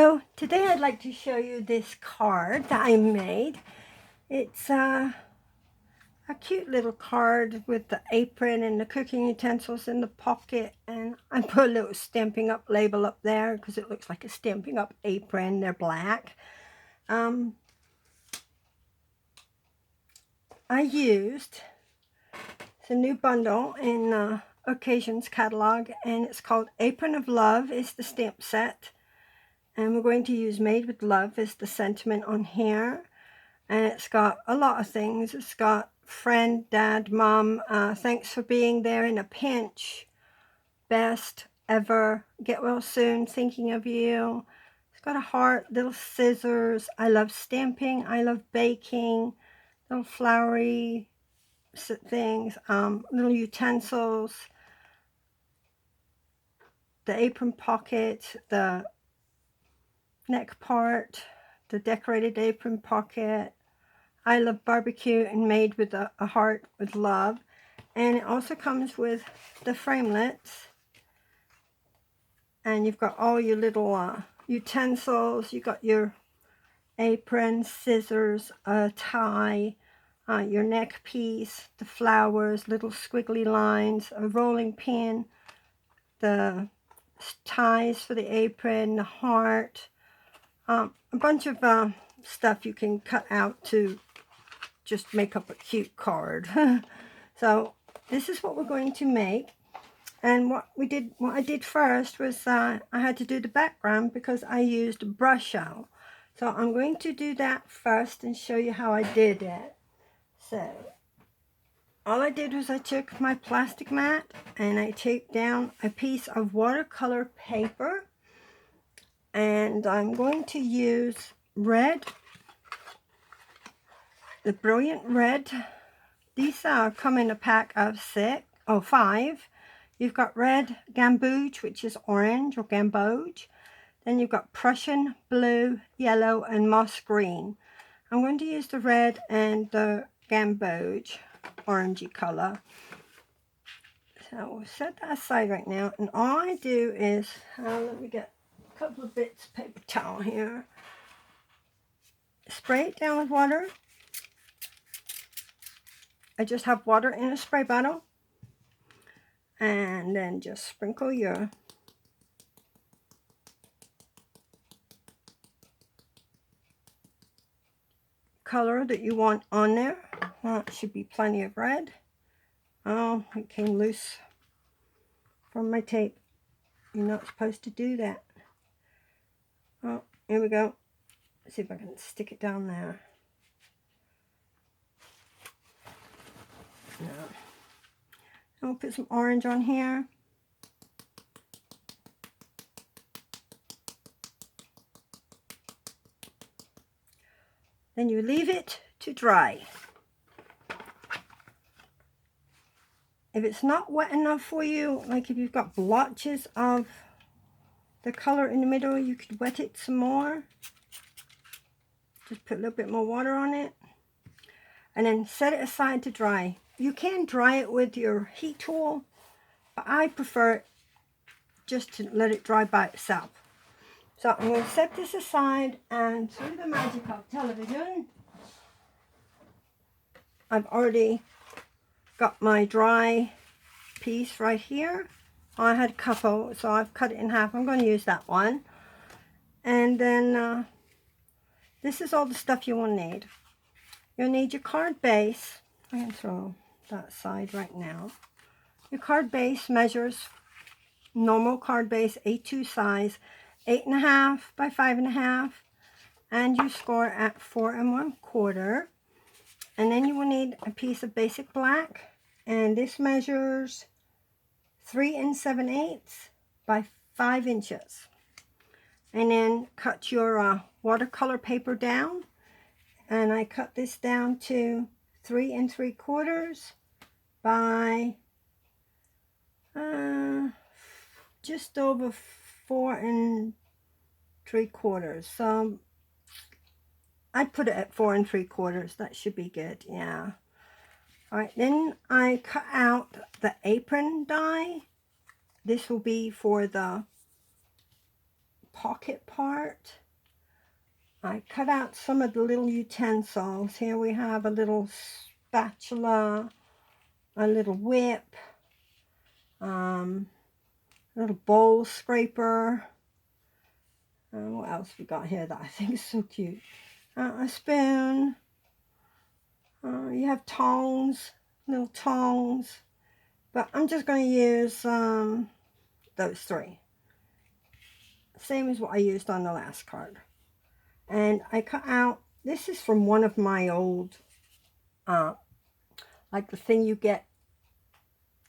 Hello, today I'd like to show you this card that I made. It's a cute little card with the apron and the cooking utensils in the pocket, and I put a little Stampin' Up label up there because it looks like a Stampin' Up apron. They're black. I used the new bundle in Occasions catalog, and it's called Apron of Love is the stamp set. And we're going to use Made with Love as the sentiment on here. And it's got a lot of things. It's got friend, dad, mom, thanks for being there in a pinch, best ever, get well soon, thinking of you. It's got a heart, little scissors, I love stamping, I love baking, little flowery things, little utensils, the apron pocket, the neck part, the decorated apron pocket. I love barbecue and made with a heart with love. And it also comes with the framelits. And you've got all your little utensils. You've got your apron, scissors, a tie, your neck piece, the flowers, little squiggly lines, a rolling pin, the ties for the apron, the heart, a bunch of stuff you can cut out to just make up a cute card. So this is what we're going to make. And what I did first was I had to do the background because I used Brusho. So I'm going to do that first and show you how I did it. So all I did was I took my plastic mat and I taped down a piece of watercolor paper. And I'm going to use red, the Brilliant Red. These come in a pack of 5. You've got red gamboge, which is orange or gamboge. Then you've got Prussian blue, yellow, and moss green. I'm going to use the red and the gamboge, orangey color. So we'll set that aside right now. And all I do is, let me get a couple of bits of paper towel here. Spray it down with water. I just have water in a spray bottle. And then just sprinkle your color that you want on there. Well, it should be plenty of red. Oh, it came loose from my tape. You're not supposed to do that. Oh, here we go. Let's see if I can stick it down there. No. And we'll put some orange on here. Then you leave it to dry. If it's not wet enough for you, like if you've got blotches of the color in the middle, you could wet it some more. Just put a little bit more water on it. And then set it aside to dry. You can dry it with your heat tool, but I prefer just to let it dry by itself. So I'm going to set this aside, and through the magic of television, I've already got my dry piece right here. I had a couple, so I've cut it in half. I'm going to use that one. And then this is all the stuff you will need. You'll need your card base. I can throw that aside right now. Your card base measures normal card base A2 size, 8.5 by 5.5, and you score at 4 1/4. And then you will need a piece of basic black, and this measures 3 7/8 by 5 inches. And then cut your watercolor paper down, and I cut this down to 3 3/4 by just over 4 3/4. So I put it at 4 3/4. That should be good. Yeah. All right. Then I cut out the apron die. This will be for the pocket part, I cut out some of the little utensils. Here we have a little spatula, a little whip, a little bowl scraper. What else we got here that I think is so cute? A spoon. You have tongs, little tongs. But I'm just going to use those three. Same as what I used on the last card. And I cut out, this is from one of my old, like the thing you get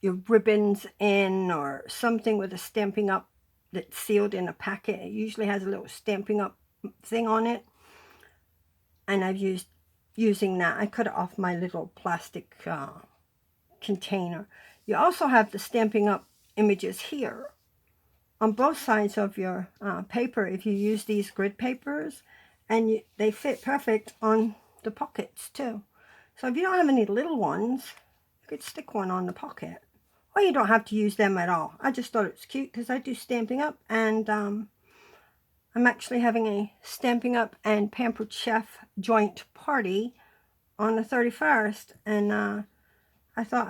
your ribbons in, or something with a Stampin' Up that's sealed in a packet. It usually has a little Stampin' Up thing on it. And I've using that. I cut it off my little plastic container. You also have the Stampin' Up images here on both sides of your paper if you use these grid papers, and they fit perfect on the pockets too. So if you don't have any little ones, you could stick one on the pocket, or you don't have to use them at all. I just thought it was cute because I do Stampin' Up, and I'm actually having a Stampin' Up and Pampered Chef joint party on the 31st, and I thought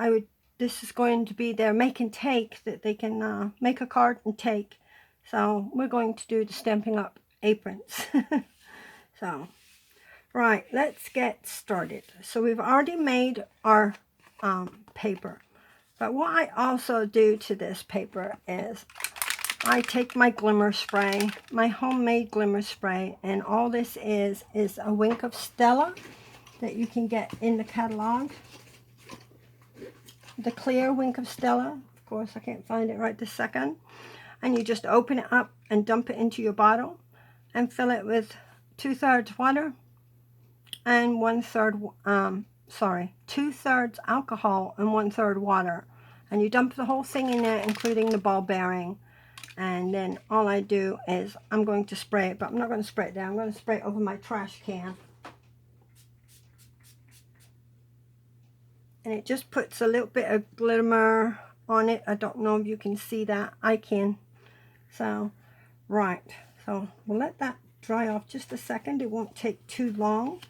this is going to be their make and take, that they can make a card and take. So we're going to do the Stampin' Up aprons. So, right, let's get started. So we've already made our paper. But what I also do to this paper is I take my glimmer spray, my homemade glimmer spray, and all this is a Wink of Stella that you can get in the catalog. The clear Wink of Stella. Of course, I can't find it right this second. And you just open it up and dump it into your bottle and fill it with 2/3 water and 2/3 alcohol and 1/3 water. And you dump the whole thing in there, including the ball bearing. And then all I do is I'm going to spray it, but I'm not going to spray it down. I'm going to spray it over my trash can. And it just puts a little bit of glimmer on it. I don't know if you can see that. I can. So, right. So, we'll let that dry off just a second. It won't take too long.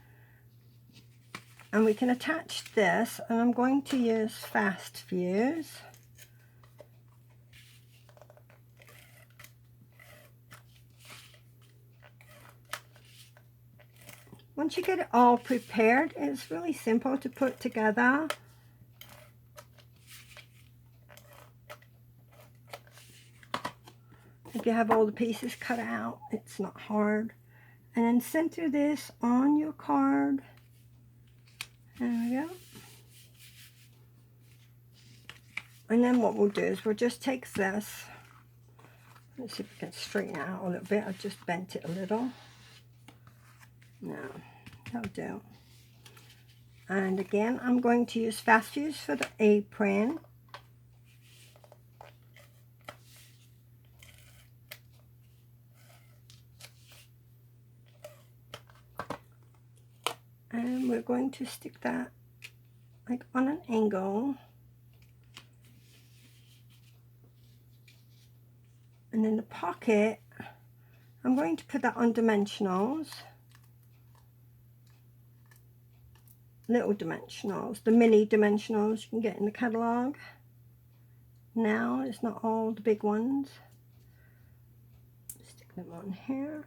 And we can attach this. And I'm going to use Fast Fuse. Once you get it all prepared, it's really simple to put together. If you have all the pieces cut out, it's not hard. And then center this on your card. There we go. And then what we'll do is we'll just take this. Let's see if we can straighten it out a little bit. I just bent it a little. No, that'll do. And again, I'm going to use Fast Fuse for the apron. And we're going to stick that like on an angle. And in the pocket, I'm going to put that on dimensionals. Little dimensionals, the mini dimensionals you can get in the catalog. Now, it's not all the big ones. Stick them on here.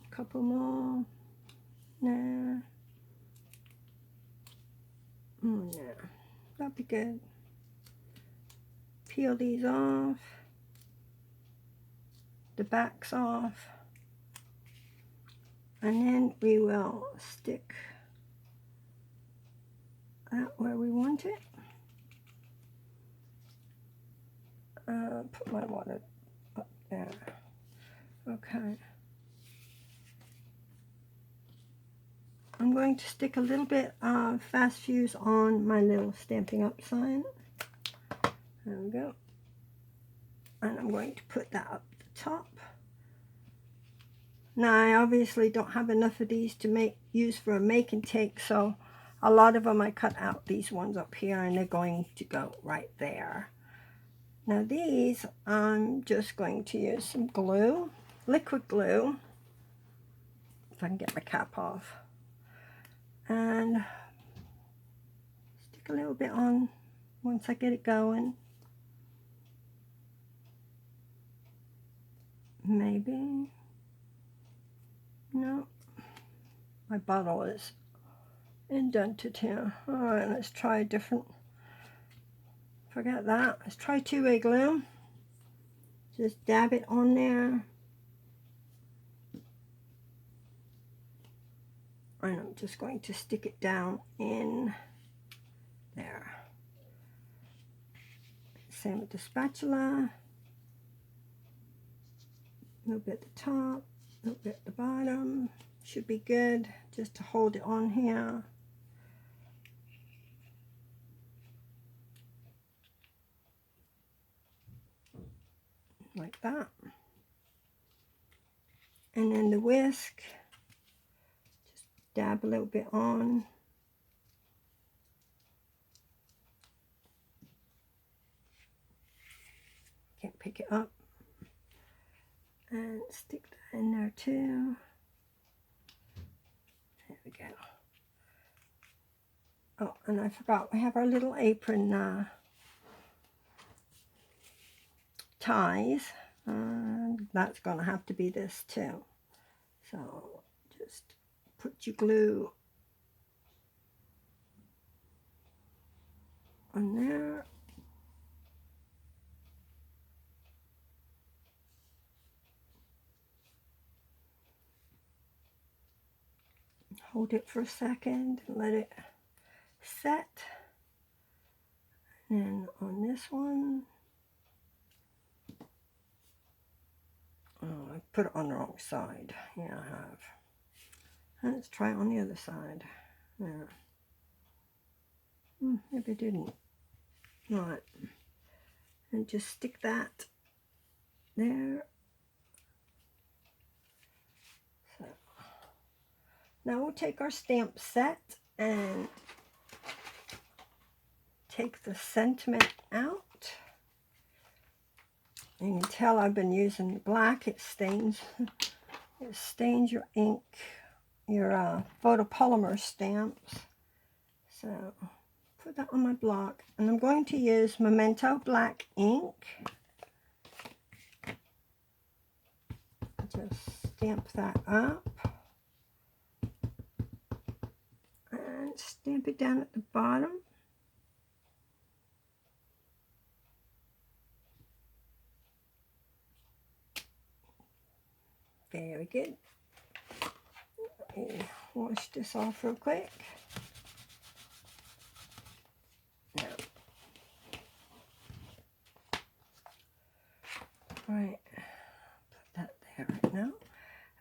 A couple more. There. Yeah, that'd be good. Peel these off. The backs off. And then we will stick that where we want it. Put my water up there. Okay. I'm going to stick a little bit of Fast Fuse on my little Stampin' Up sign. There we go. And I'm going to put that up the top. Now, I obviously don't have enough of these to use for a make and take, so a lot of them I cut out these ones up here, and they're going to go right there. Now these, I'm just going to use some glue, liquid glue, if I can get my cap off, and stick a little bit on once I get it going. Maybe, no, my bottle is indented here. All right, let's try a different, forget that. Let's try two-way glue. Just dab it on there. And I'm just going to stick it down in there. Same with the spatula. A little bit at the top, a little bit at the bottom. Should be good just to hold it on here. Like that. And then the whisk, just dab a little bit on. Can't pick it up. And stick that in there too. There we go. Oh, and I forgot, we have our little apron ties. That's going to have to be this too. So just put your glue on there. Hold it for a second and let it set. And then on this one, oh, I put it on the wrong side. Yeah, I have. Let's try it on the other side. Yeah. Maybe I didn't. All right. And just stick that there. So now we'll take our stamp set and take the sentiment out. You can tell I've been using black. It stains your ink, your photopolymer stamps. So put that on my block, and I'm going to use Memento black ink. Just stamp that up and stamp it down at the bottom. Very good. Let me wash this off real quick. Now. Right, put that there right now.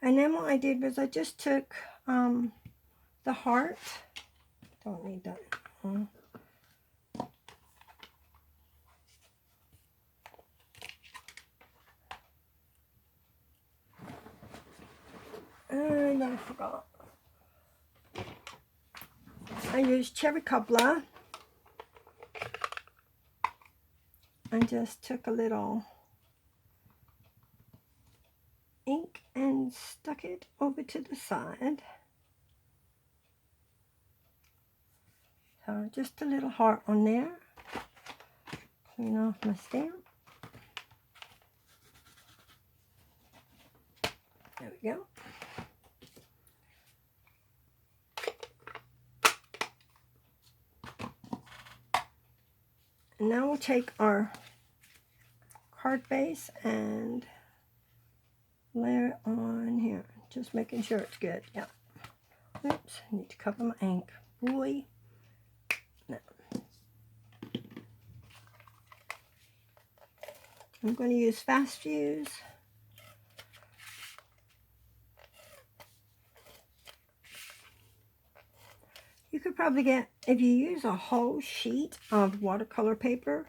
And then what I did was I just took the heart. Don't need that. And I forgot. I used cherry cobbler and just took a little ink and stuck it over to the side. So just a little heart on there. Clean off my stamp. There we go. And now we'll take our card base and layer it on here. Just making sure it's good. Yeah. Oops, I need to cover my ink. Boy. No. I'm going to use Fast Fuse. You could probably get, if you use a whole sheet of watercolor paper,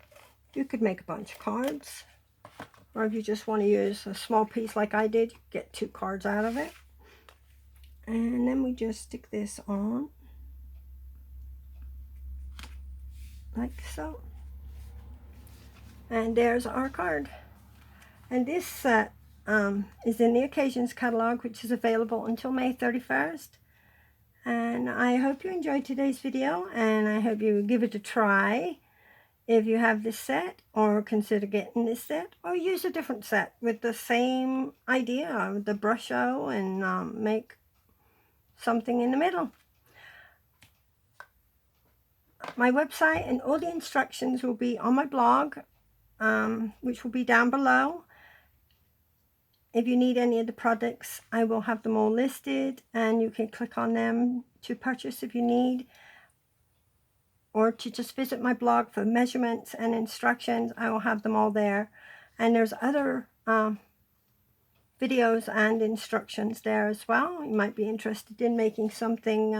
you could make a bunch of cards. Or if you just want to use a small piece like I did, you get 2 cards out of it. And then we just stick this on, like so. And there's our card. And this set is in the Occasions catalog, which is available until May 31st. And I hope you enjoyed today's video, and I hope you give it a try if you have this set, or consider getting this set, or use a different set with the same idea, the Brusho, and make something in the middle. My website and all the instructions will be on my blog, which will be down below. If you need any of the products, I will have them all listed, and you can click on them to purchase if you need, or to just visit my blog for measurements and instructions. I will have them all there. And there's other videos and instructions there as well. You might be interested in making something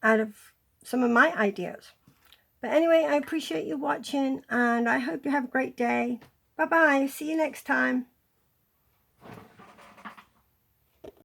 out of some of my ideas. But anyway, I appreciate you watching, and I hope you have a great day. Bye-bye. See you next time.